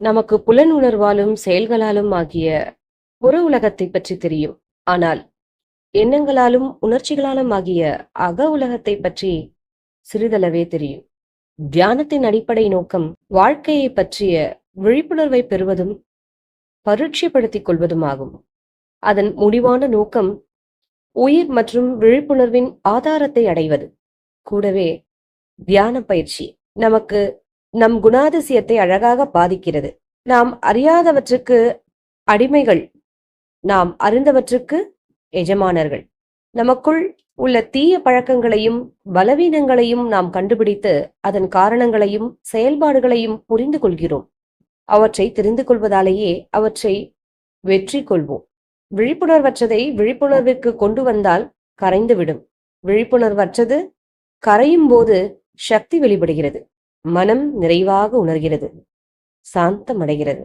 நமக்கு புலனுணர்வாலும் செயல்களாலும் ஆகிய புற உலகத்தை பற்றி தெரியும். ஆனால் எண்ணங்களாலும் உணர்ச்சிகளாலும் ஆகிய அக உலகத்தை பற்றி சிறிதளவே தெரியும். தியானத்தின் அடிப்படை நோக்கம் வாழ்க்கையை பற்றிய விழிப்புணர்வை பெறுவதும் பரீட்சைப்படுத்திக் கொள்வதுமாகும். அதன் முடிவான நோக்கம் உயிர் மற்றும் விழிப்புணர்வின் ஆதாரத்தை அடைவது. கூடவே தியான பயிற்சி நமக்கு நம் குணாதிசயத்தை அழகாக பாதிக்கிறது. நாம் அறியாதவற்றுக்கு அடிமைகள், நாம் அறிந்தவற்றுக்கு எஜமானர்கள். நமக்குள் உள்ள தீய பழக்கங்களையும் பலவீனங்களையும் நாம் கண்டுபிடித்து அதன் காரணங்களையும் செயல்பாடுகளையும் புரிந்து கொள்கிறோம். அவற்றை தெரிந்து கொள்வதாலேயே அவற்றை வெற்றி கொள்வோம். விழிப்புணர்வற்றதை விழிப்புணர்விற்கு கொண்டு வந்தால் கரைந்துவிடும். விழிப்புணர்வற்றது கரையும் போது சக்தி வெளிப்படுகிறது. மனம் நிறைவாக உணர்கிறது, சாந்தமடைகிறது.